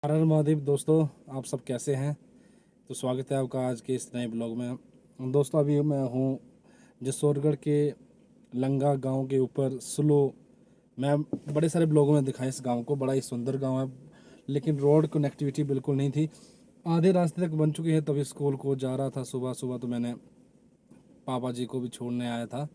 हर हर महादेव दोस्तों, आप सब कैसे हैं। तो स्वागत है आपका आज के इस नए ब्लॉग में। दोस्तों अभी मैं हूँ जसोरगढ़ के लंगा गांव के ऊपर स्लो। मैं बड़े सारे ब्लॉगों में दिखाया इस गांव को, बड़ा ही सुंदर गांव है, लेकिन रोड कनेक्टिविटी बिल्कुल नहीं थी। आधे रास्ते तक बन चुकी है, तभी स्कूल को जा रहा था सुबह सुबह, तो मैंने पापा जी को भी छोड़ने आया था।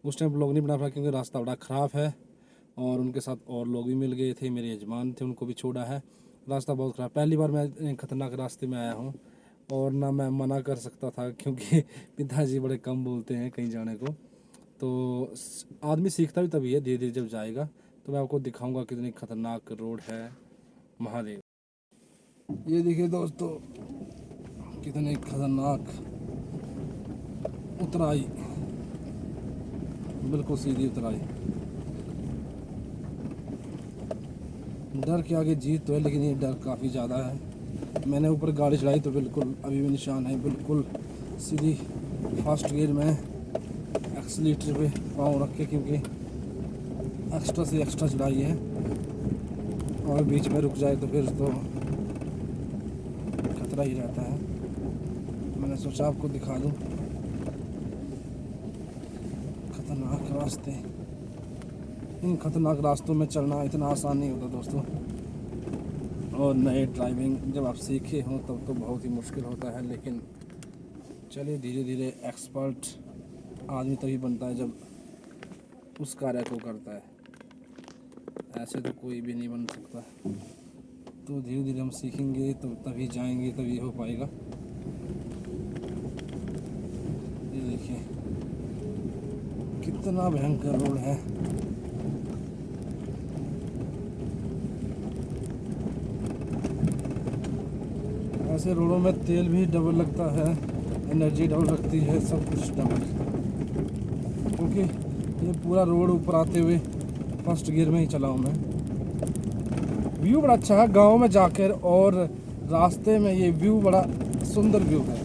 उस टाइम ब्लॉग नहीं बना पाया क्योंकि रास्ता बड़ा ख़राब है, और उनके साथ और लोग भी मिल गए थे, मेरे यजमान थे, उनको भी छोड़ा है। रास्ता बहुत ख़राब, पहली बार मैं ख़तरनाक रास्ते में आया हूँ, और ना मैं मना कर सकता था क्योंकि पिताजी बड़े कम बोलते हैं कहीं जाने को। तो आदमी सीखता भी तभी है, धीरे धीरे जब जाएगा। तो मैं आपको दिखाऊंगा कितनी खतरनाक रोड है। महादेव, ये देखिए दोस्तों, कितनी खतरनाक उतराई, बिल्कुल सीधी उतराई। डर के आगे जीत तो है, लेकिन ये डर काफ़ी ज़्यादा है। मैंने ऊपर गाड़ी चलाई तो बिल्कुल अभी भी निशान है, बिल्कुल सीधी फास्ट गियर में एक्सीलेटर पे पाँव रख के, क्योंकि एक्स्ट्रा से एक्स्ट्रा चढ़ाई है, और बीच में रुक जाए तो फिर तो खतरा ही रहता है। मैंने सोचा आपको दिखा दूं खतरनाक रास्ते। इन खतरनाक रास्तों में चलना इतना आसान नहीं होता दोस्तों, और नए ड्राइविंग जब आप सीखे हों तब तो बहुत ही मुश्किल होता है। लेकिन चलिए, धीरे धीरे एक्सपर्ट आदमी तभी बनता है जब उस कार्य को करता है, ऐसे तो कोई भी नहीं बन सकता। तो धीरे धीरे हम सीखेंगे तो तभी जाएंगे, तभी हो पाएगा। ये देखिए कितना भयंकर रोड है। ऐसे रोडों में तेल भी डबल लगता है, एनर्जी डबल लगती है, सब कुछ डबल, क्योंकि ये पूरा रोड ऊपर आते हुए फर्स्ट गियर में ही चला हूँ मैं। व्यू बड़ा अच्छा है गांव में जाकर, और रास्ते में ये व्यू बड़ा सुंदर व्यू है।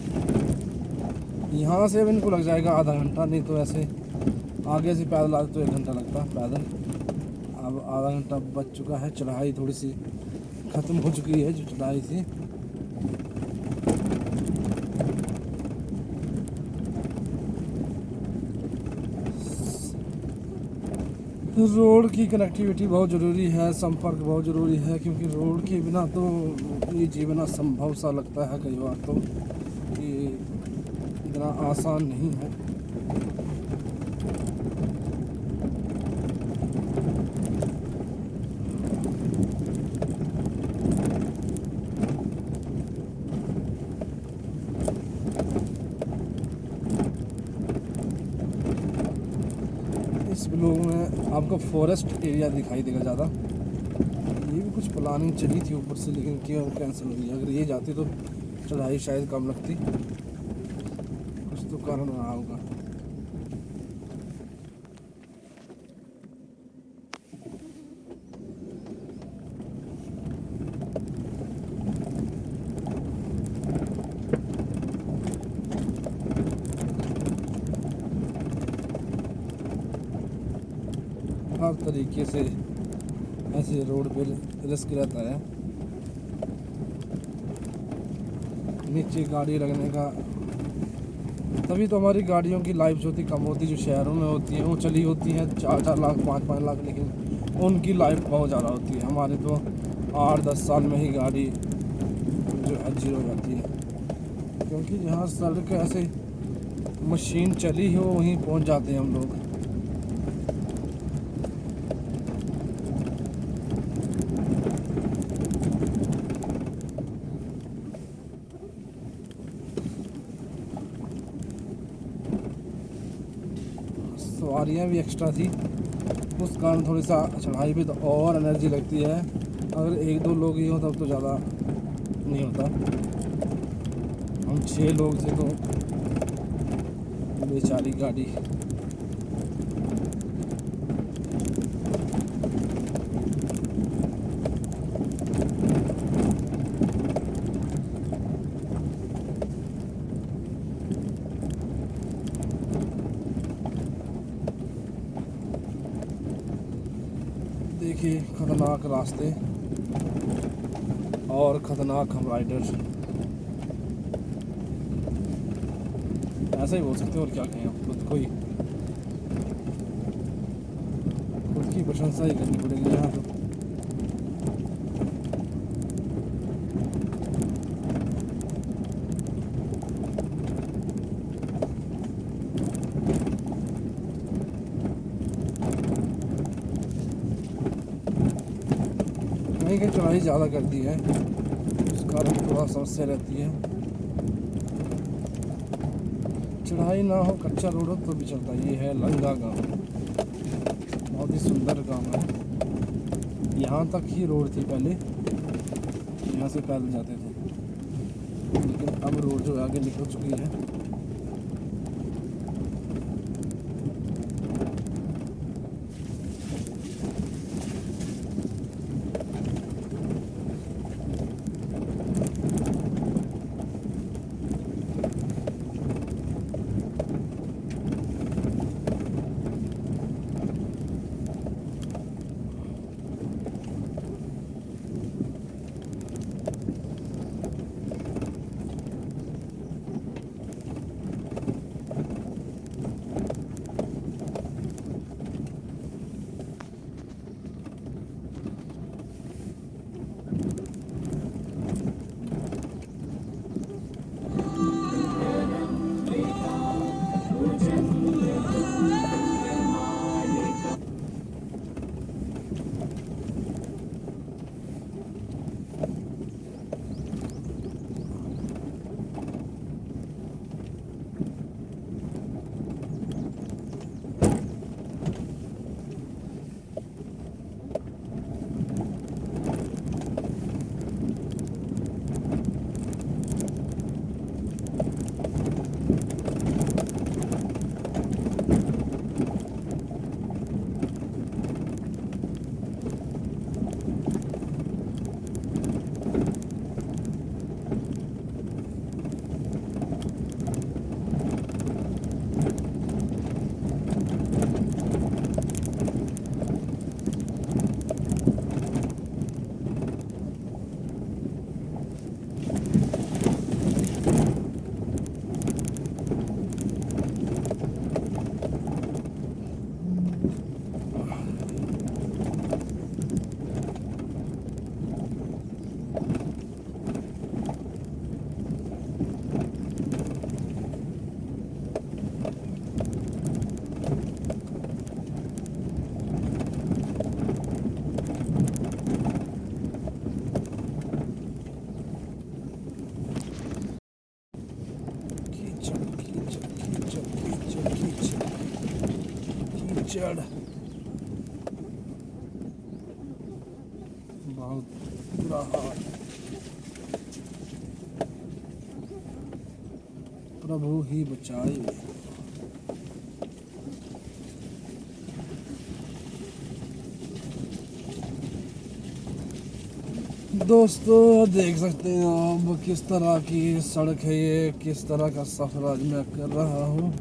यहाँ से अब इनको लग जाएगा आधा घंटा, नहीं तो ऐसे आगे से पैदल आते तो 1 घंटा लगता पैदल। अब आधा घंटा बच चुका है, चढ़ाई थोड़ी सी ख़त्म हो चुकी है, जो चढ़ाई थी। रोड की कनेक्टिविटी बहुत ज़रूरी है, संपर्क बहुत ज़रूरी है, क्योंकि रोड के बिना तो ये जीवन असंभव सा लगता है कई बार, तो ये इतना आसान नहीं है। इस ब्लॉग में आपको फॉरेस्ट एरिया दिखाई देगा ज़्यादा। ये भी कुछ प्लानिंग चली थी ऊपर से, लेकिन क्यों कैंसिल हुई। अगर ये जाती तो चढ़ाई शायद कम लगती, कुछ तो कारण रहा होगा। हर तरीके से ऐसे रोड पे रिस्क रहता है। नीचे गाड़ी लगने का, तभी तो हमारी गाड़ियों की लाइफ जो होती कम होती, जो शहरों में होती है वो चली होती है 4-4 लाख 5-5 लाख, लेकिन उनकी लाइफ बहुत ज़्यादा होती है। हमारे तो 8-10 साल में ही गाड़ी जो है जीरो हो जाती है, क्योंकि जहाँ सड़क ऐसे मशीन चली हो वहीं पहुँच जाते हैं हम लोग। सवारियाँ भी एक्स्ट्रा थी, उस कारण थोड़ी सा चढ़ाई पे तो और एनर्जी लगती है। अगर 1-2 लोग ही हो तब तो ज़्यादा नहीं होता। हम 6 लोग थे तो बेचारी गाड़ी। देखिए खतरनाक रास्ते, और ख़तरनाक हम राइडर, ऐसा ही बोल सकते हैं और क्या कहें, आप खुद की प्रशंसा ही करनी पड़ेगी यहाँ तो। कहीं कहीं चढ़ाई ज़्यादा कर दी है, उस कारण थोड़ा समस्या रहती है। चढ़ाई ना हो, कच्चा रोड हो तो भी चलता है। ये है लंगा गांव, बहुत ही सुंदर गांव है। यहाँ तक ही रोड थी पहले, यहाँ से पैदल जाते थे, लेकिन अब रोड जो आगे निकल चुकी है। कीचड़ बहुत बुरा हाल। प्रभु ही बचाए। दोस्तों देख सकते हैं आप किस तरह की सड़क है ये, किस तरह का सफ़र आज मैं कर रहा हूँ।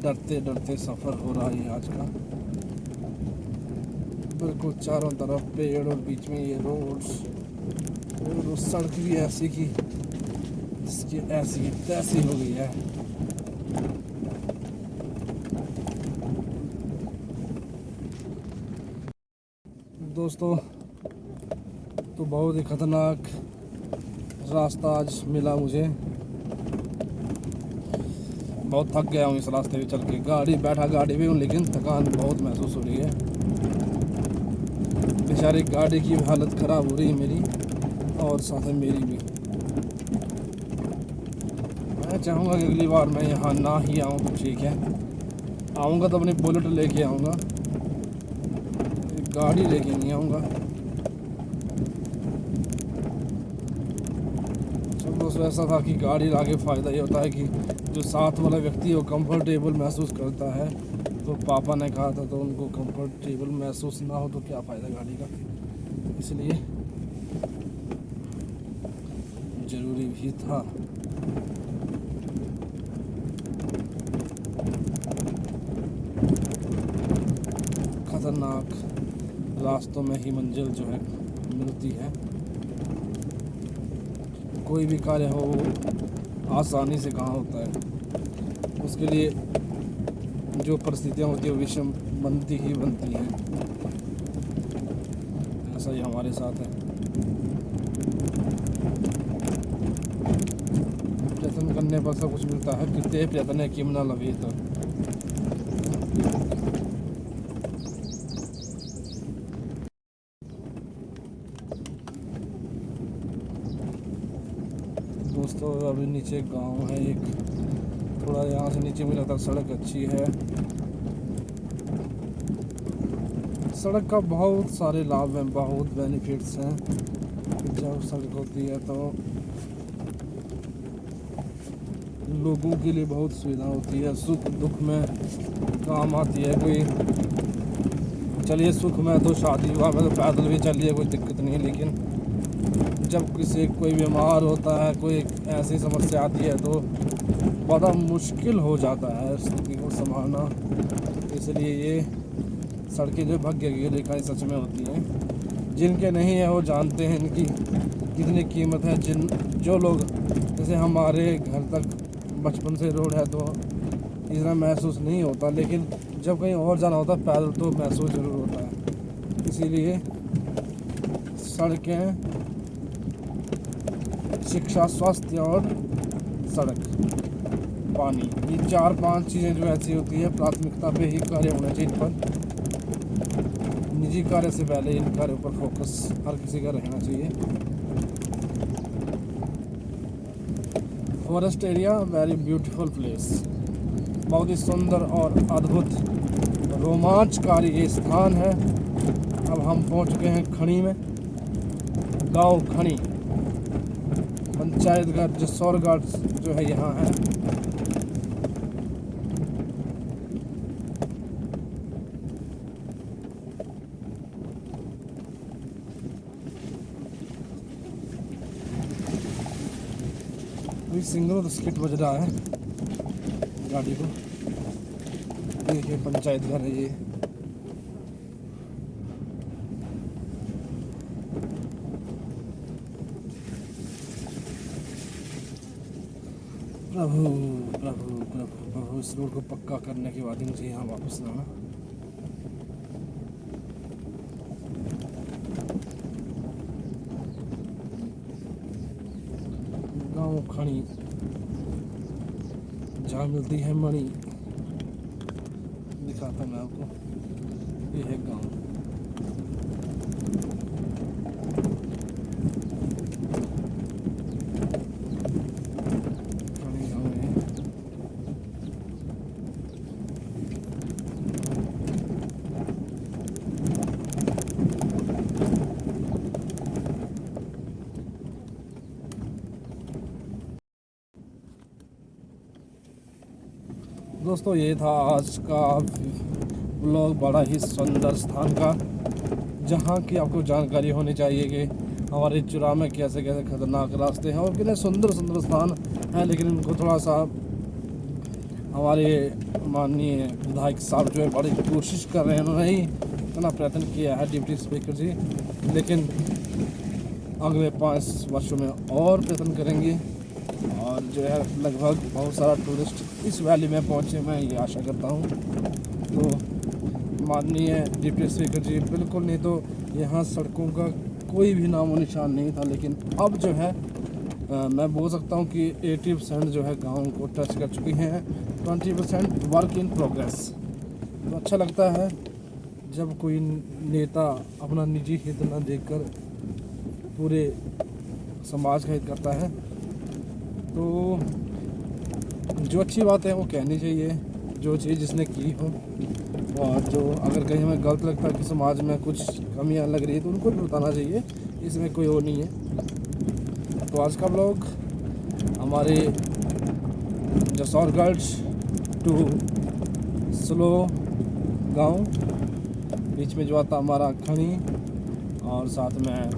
डरते डरते सफ़र हो रहा है आज का। बिल्कुल चारों तरफ पेड़ और बीच में ये रोड्स, और सड़क भी ऐसी की इसकी ऐसी तैसी हो गई है। दोस्तों तो बहुत ही ख़तरनाक रास्ता आज मिला मुझे। बहुत थक गया हूँ इस रास्ते पे चल के। गाड़ी में हूँ लेकिन थकान बहुत महसूस हो रही है। बेचारी गाड़ी की हालत ख़राब हो रही है मेरी, और साथ में मेरी भी। मैं चाहूँगा कि अगली बार मैं यहाँ ना ही आऊँ तो ठीक है। आऊँगा तो अपनी बुलेट लेके आऊँगा, गाड़ी लेके नहीं आऊँगा। दोस्तों ऐसा था कि गाड़ी लाके फ़ायदा ये होता है कि जो साथ वाला व्यक्ति है वो कंफर्टेबल महसूस करता है। तो पापा ने कहा था तो उनको कंफर्टेबल महसूस ना हो तो क्या फ़ायदा गाड़ी का, इसलिए ज़रूरी भी था। खतरनाक रास्तों में ही मंजिल जो है मिलती है। कोई भी कार्य हो आसानी से कहाँ होता है, उसके लिए जो परिस्थितियाँ होती है वो विषम बनती ही बनती हैं। ऐसा ही हमारे साथ है। प्रयत्न करने पर सब कुछ मिलता है, कितने प्रयत्न है कि ना लगे। तो दोस्तों अभी नीचे गांव है एक, थोड़ा यहाँ से नीचे मुझे लगता है सड़क अच्छी है। सड़क का बहुत सारे लाभ हैं, बहुत बेनिफिट्स हैं। जब सड़क होती है तो लोगों के लिए बहुत सुविधा होती है, सुख दुख में काम आती है। कोई चलिए सुख में तो शादी विवाह में तो पैदल भी चलिए, कोई दिक्कत नहीं है, लेकिन जब किसी कोई बीमार होता है, कोई ऐसी समस्या आती है तो बड़ा मुश्किल हो जाता है स्थिति को संभालना। इसलिए ये सड़कें जो भाग्य की रेखाएं सच में होती हैं। जिनके नहीं है वो जानते हैं इनकी कितनी कीमत है। जो लोग जैसे हमारे घर तक बचपन से रोड है तो इतना महसूस नहीं होता, लेकिन जब कहीं और जाना होता है पैदल तो महसूस ज़रूर होता है। इसीलिए सड़कें, शिक्षा, स्वास्थ्य और सड़क, पानी, ये 4-5 चीज़ें जो ऐसी होती है प्राथमिकता पे ही कार्य होना चाहिए। इन पर निजी कार्य से पहले इन कार्यों पर फोकस हर किसी का रहना चाहिए। Forest area very beautiful place, बहुत ही सुंदर और अद्भुत रोमांचकारी ये स्थान है। अब हम पहुंच चुके हैं खणी में, गांव खणी, पंचायतघर जसौरगढ़ जो है यहाँ है। अभी सिंगल तो स्किट बज रहा है गाड़ी को। देखिए पंचायतघर है ये। प्रभु प्रभु प्रभु प्रभु, इस रोड को पक्का करने के बाद ही मुझे यहाँ वापस लाना। गाँव खणी, जहाँ मिलती है मणि, दिखाता मैं आपको। ये है गाँव। दोस्तों ये था आज का ब्लॉग, बड़ा ही सुंदर स्थान का, जहाँ की आपको जानकारी होनी चाहिए कि हमारे चुरा में कैसे कैसे खतरनाक रास्ते हैं और कितने सुंदर सुंदर स्थान हैं। लेकिन इनको थोड़ा सा हमारे माननीय विधायक साहब जो है बड़ी कोशिश कर रहे हैं, उन्होंने ही इतना प्रयत्न किया है डिप्टी स्पीकर जी, लेकिन अगले 5 वर्षों में और प्रयत्न करेंगे और जो है लगभग बहुत सारा टूरिस्ट इस वैली में पहुंचे, मैं ये आशा करता हूं। तो माननीय डिप्टी स्पीकर जी, बिल्कुल नहीं तो यहाँ सड़कों का कोई भी नामो निशान नहीं था, लेकिन अब जो है मैं बोल सकता हूँ कि 80% जो है गाँव को टच कर चुकी हैं, 20% वर्क इन प्रोग्रेस। तो अच्छा लगता है जब कोई नेता अपना निजी हित न देखकर पूरे समाज का हित करता है। तो जो अच्छी बात है वो कहनी चाहिए, जो चीज़ जिसने की हो, और जो अगर कहीं हमें गलत लगता है कि समाज में कुछ कमियां लग रही है तो उनको भी बताना चाहिए, इसमें कोई वो नहीं है। तो आज का ब्लॉग हमारे जसौरगढ़ टू स्लो गांव, बीच में जो आता हमारा खणी और साथ में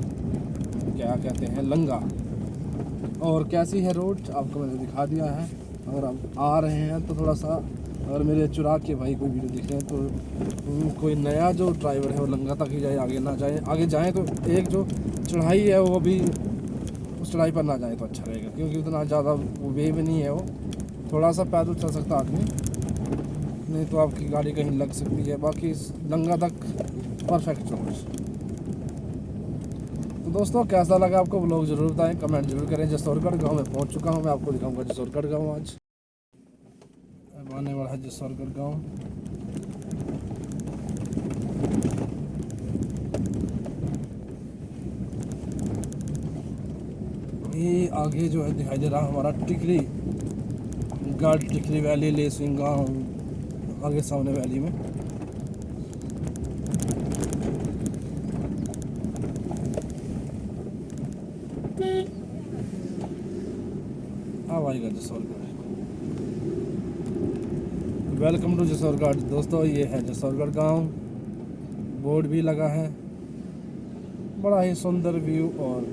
क्या कहते हैं लंगा। और कैसी है रोड आपको मैंने दिखा दिया है। अगर आप आ रहे हैं तो थोड़ा सा और मेरे चुरा के भाई कोई वीडियो देख रहे हैं तो कोई नया जो ड्राइवर है वो लंगा तक ही जाए, आगे ना जाए। आगे जाए तो एक जो चढ़ाई है वो भी उस चढ़ाई पर ना जाए तो अच्छा रहेगा, क्योंकि उतना ज़्यादा वो वे भी नहीं है, वो थोड़ा सा पैदल चल सकता आदमी, नहीं तो आपकी गाड़ी कहीं लग सकती है। बाकी लंगा तक परफेक्ट चलो। तो दोस्तों कैसा लगा आपको व्लॉग ज़रूर बताएं, कमेंट जरूर करें। जसौरगढ़ गांव में पहुंच चुका हूं, मैं आपको दिखाऊंगा जसौरगढ़ गांव। आज अब आने वाला है जसौरगढ़ गांव। ये आगे जो है दिखाई दे रहा हमारा टिकरी गढ़, टिकरी वैली, लेसिंग गाँव आगे सामने वैली में। अब आएगा जसौरगढ़। Welcome to Jasaurgarh. दोस्तों ये है जसौरगढ़ गांव, बोर्ड भी लगा है। बड़ा ही सुंदर व्यू और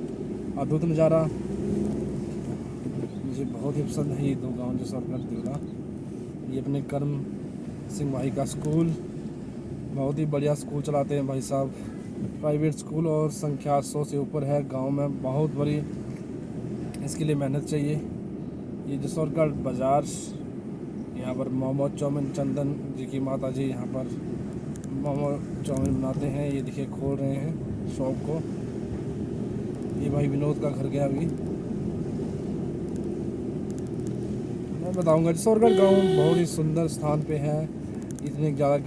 अद्भुत नज़ारा, मुझे बहुत ही पसंद है ये दो गांव, जसौरगढ़ दिवला। ये अपने कर्म सिंह भाई का स्कूल, बहुत ही बढ़िया स्कूल चलाते हैं भाई साहब, प्राइवेट स्कूल, और संख्या 100 से ऊपर है गांव में, बहुत बड़ी इसके लिए मेहनत चाहिए। ये जसौरगढ़ बाज़ार, यहाँ पर मोमो चाउमीन, चंदन जी की माता जी यहाँ पर मोमो चाउमीन बनाते हैं। ये देखिए खोल रहे हैं शॉप को। ये भाई विनोद का घर गया अभी। मैं बताऊंगा जसौरगढ़ गांव बहुत ही सुंदर स्थान पे है, इतने ज़्यादा